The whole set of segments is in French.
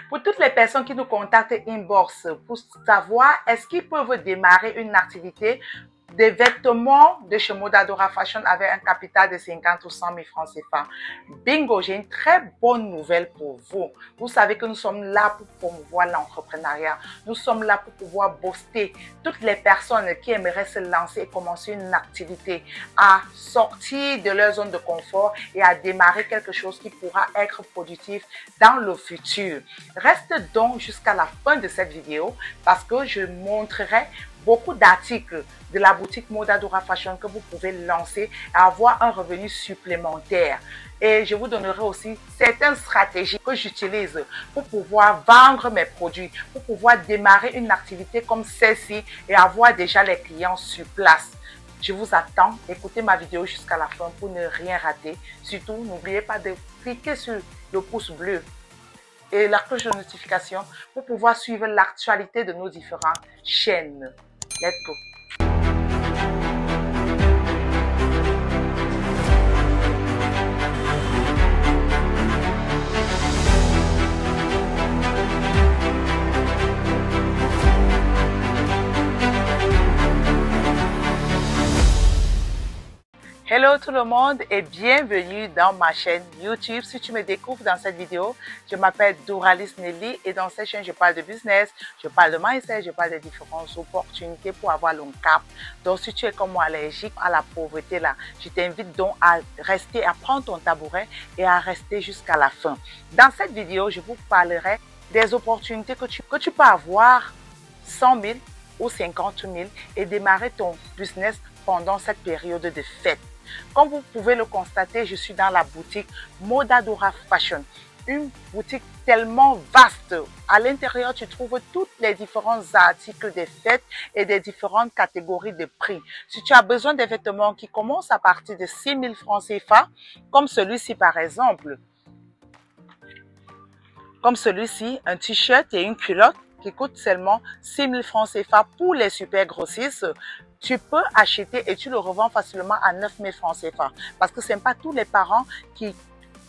Pour toutes les personnes qui nous contactent inbox pour savoir est-ce qu'ils peuvent démarrer une activité des vêtements de chez Modadora Fashion avec un capital de 50 ou 100 000 francs CFA. Bingo, j'ai une très bonne nouvelle pour vous. Vous savez que nous sommes là pour promouvoir l'entrepreneuriat. Nous sommes là pour pouvoir booster toutes les personnes qui aimeraient se lancer et commencer une activité, à sortir de leur zone de confort et à démarrer quelque chose qui pourra être productif dans le futur. Reste donc jusqu'à la fin de cette vidéo parce que je montrerai beaucoup d'articles de la boutique Modadora Fashion que vous pouvez lancer et avoir un revenu supplémentaire. Et je vous donnerai aussi certaines stratégies que j'utilise pour pouvoir vendre mes produits, pour pouvoir démarrer une activité comme celle-ci et avoir déjà les clients sur place. Je vous attends. Écoutez ma vidéo jusqu'à la fin pour ne rien rater. Surtout, n'oubliez pas de cliquer sur le pouce bleu et la cloche de notification pour pouvoir suivre l'actualité de nos différentes chaînes. Let's go. Hello tout le monde et bienvenue dans ma chaîne YouTube. Si tu me découvres dans cette vidéo, je m'appelle Doralis Nelly et dans cette chaîne, je parle de business, je parle de mindset, je parle de différentes opportunités pour avoir le cap. Donc, si tu es comme moi allergique à la pauvreté là, je t'invite donc à rester, à prendre ton tabouret et à rester jusqu'à la fin. Dans cette vidéo, je vous parlerai des opportunités que tu peux avoir 100 000 ou 50 000 et démarrer ton business pendant cette période de fête. Comme vous pouvez le constater, je suis dans la boutique Modadora Fashion. Une boutique tellement vaste. À l'intérieur, tu trouves tous les différents articles des fêtes et des différentes catégories de prix. Si tu as besoin des vêtements qui commencent à partir de 6 000 francs CFA, comme celui-ci par exemple, un t-shirt et une culotte qui coûtent seulement 6 000 francs CFA pour les super grossistes, tu peux acheter et tu le revends facilement à 9 000 francs CFA. Parce que ce n'est pas tous les parents qui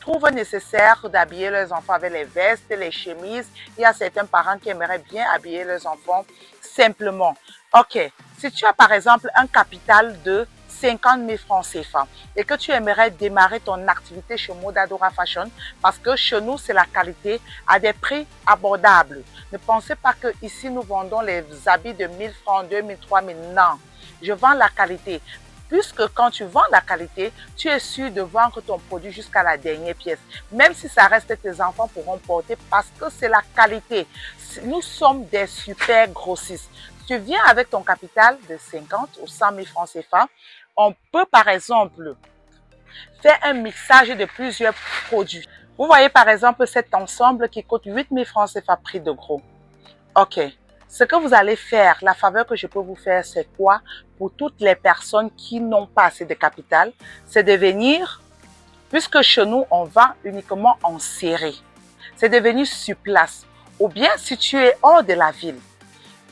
trouvent nécessaire d'habiller leurs enfants avec les vestes, les chemises. Il y a certains parents qui aimeraient bien habiller leurs enfants simplement. Ok, si tu as par exemple un capital de 50 000 francs CFA et que tu aimerais démarrer ton activité chez Modadora Fashion parce que chez nous, c'est la qualité à des prix abordables. Ne pensez pas que ici nous vendons les habits de 1000 francs, 2000, 3000. Non, je vends la qualité. Puisque quand tu vends la qualité, tu es sûr de vendre ton produit jusqu'à la dernière pièce. Même si ça reste, tes enfants pourront porter parce que c'est la qualité. Nous sommes des super grossistes. Tu viens avec ton capital de 50 ou 100 000 francs CFA. On peut par exemple faire un mixage de plusieurs produits. Vous voyez par exemple cet ensemble qui coûte 8 000 francs CFA prix de gros. Ok. Ce que vous allez faire, la faveur que je peux vous faire, c'est quoi? Pour toutes les personnes qui n'ont pas assez de capital, c'est de venir, puisque chez nous, on vend uniquement en série. C'est de venir sur place. Ou bien, si tu es hors de la ville,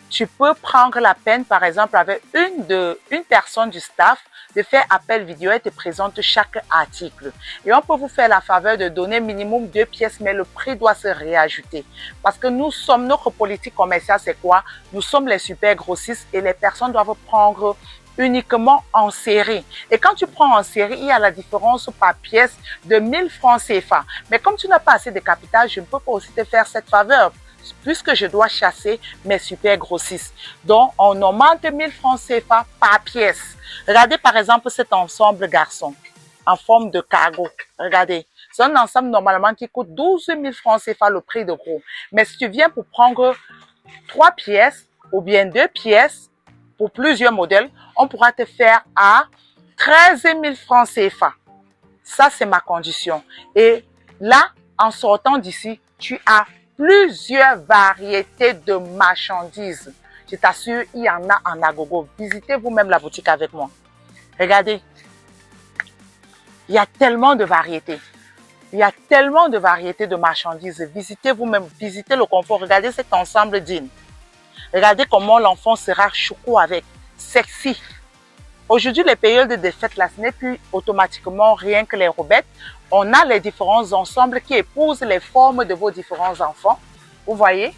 tu peux prendre la peine, par exemple, avec une personne du staff, de faire appel vidéo et te présente chaque article. Et on peut vous faire la faveur de donner minimum 2 pièces, mais le prix doit se réajouter. Parce que notre politique commerciale, c'est quoi? Nous sommes les super grossistes et les personnes doivent prendre uniquement en série. Et quand tu prends en série, il y a la différence par pièce de 1000 francs CFA. Mais comme tu n'as pas assez de capital, je ne peux pas aussi te faire cette faveur, puisque je dois chasser mes super grossistes. Donc, on augmente 1000 francs CFA par pièce. Regardez par exemple cet ensemble garçon en forme de cargo. Regardez, c'est un ensemble normalement qui coûte 12 000 francs CFA le prix de gros. Mais si tu viens pour prendre 3 pièces ou bien 2 pièces pour plusieurs modèles, on pourra te faire à 13 000 francs CFA. Ça, c'est ma condition. Et là, en sortant d'ici, tu as plusieurs variétés de marchandises. Je t'assure, il y en a en agogo. Visitez vous-même la boutique avec moi. Regardez, il y a tellement de variétés. Il y a tellement de variétés de marchandises. Visitez vous-même, visitez le confort. Regardez cet ensemble jean. Regardez comment l'enfant sera choucou avec, sexy. Aujourd'hui, les périodes de fête, là, ce n'est plus automatiquement rien que les robettes. On a les différents ensembles qui épousent les formes de vos différents enfants. Vous voyez,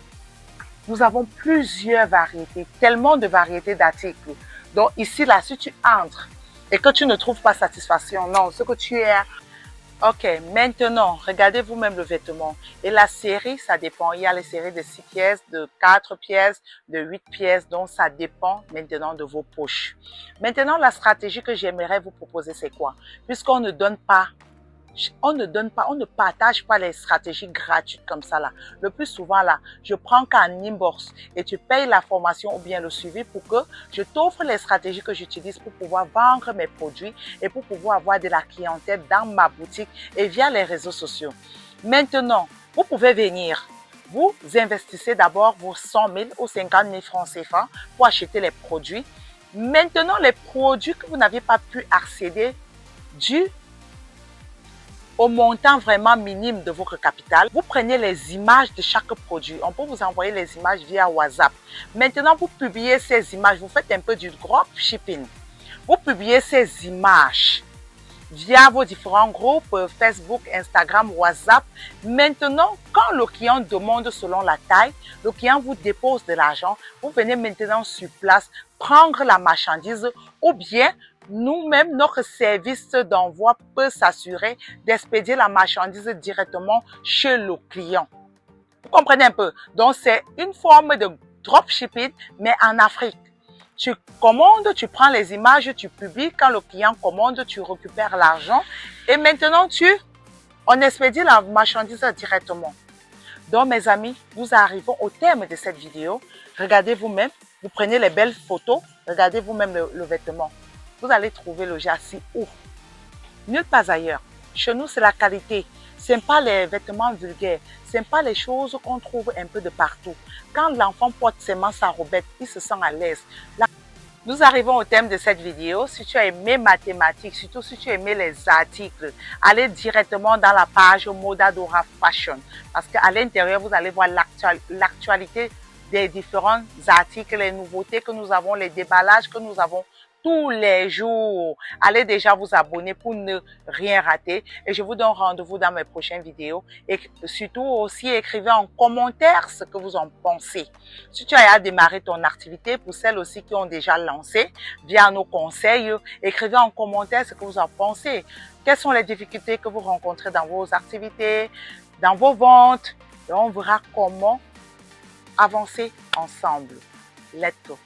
nous avons plusieurs variétés, tellement de variétés d'articles. Donc ici, là, si tu entres et que tu ne trouves pas satisfaction, non, ce que tu es... Ok, maintenant, regardez vous-même le vêtement. Et la série, ça dépend. Il y a les séries de 6 pièces, de 4 pièces, de 8 pièces. Donc, ça dépend maintenant de vos poches. Maintenant, la stratégie que j'aimerais vous proposer, c'est quoi? Puisqu'on ne donne pas, on ne partage pas les stratégies gratuites comme ça là. Le plus souvent là, je prends qu'un inbox et tu payes la formation ou bien le suivi pour que je t'offre les stratégies que j'utilise pour pouvoir vendre mes produits et pour pouvoir avoir de la clientèle dans ma boutique et via les réseaux sociaux. Maintenant, vous pouvez venir. Vous investissez d'abord vos 100 000 ou 50 000 francs CFA pour acheter les produits. Maintenant, les produits que vous n'avez pas pu accéder dû au montant vraiment minime de votre capital, vous prenez les images de chaque produit. On peut vous envoyer les images via WhatsApp. Maintenant, vous publiez ces images. Vous faites un peu du dropshipping. Vous publiez ces images via vos différents groupes Facebook, Instagram, WhatsApp. Maintenant, quand le client demande selon la taille, le client vous dépose de l'argent. Vous venez maintenant sur place prendre la marchandise ou bien nous-mêmes, notre service d'envoi peut s'assurer d'expédier la marchandise directement chez le client. Vous comprenez un peu? Donc, c'est une forme de dropshipping, mais en Afrique. Tu commandes, tu prends les images, tu publies. Quand le client commande, tu récupères l'argent. Et maintenant, on expédie la marchandise directement. Donc, mes amis, nous arrivons au terme de cette vidéo. Regardez vous-même. Vous prenez les belles photos. Regardez vous-même le vêtement. Vous allez trouver le jassis où? Nulle part ailleurs. Chez nous, c'est la qualité. Ce n'est pas les vêtements vulgaires. Ce n'est pas les choses qu'on trouve un peu de partout. Quand l'enfant porte seulement sa robette, il se sent à l'aise. Nous arrivons au thème de cette vidéo. Si tu as aimé mathématiques, surtout si tu as aimé les articles, allez directement dans la page Modadora Fashion. Parce qu'à l'intérieur, vous allez voir l'actualité des différents articles, les nouveautés que nous avons, les déballages que nous avons tous les jours. Allez déjà vous abonner pour ne rien rater. Et je vous donne rendez-vous dans mes prochaines vidéos. Et surtout aussi, écrivez en commentaire ce que vous en pensez. Si tu as démarré ton activité, pour celles aussi qui ont déjà lancé, via nos conseils, écrivez en commentaire ce que vous en pensez. Quelles sont les difficultés que vous rencontrez dans vos activités, dans vos ventes. Et on verra comment avancer ensemble. Let's go.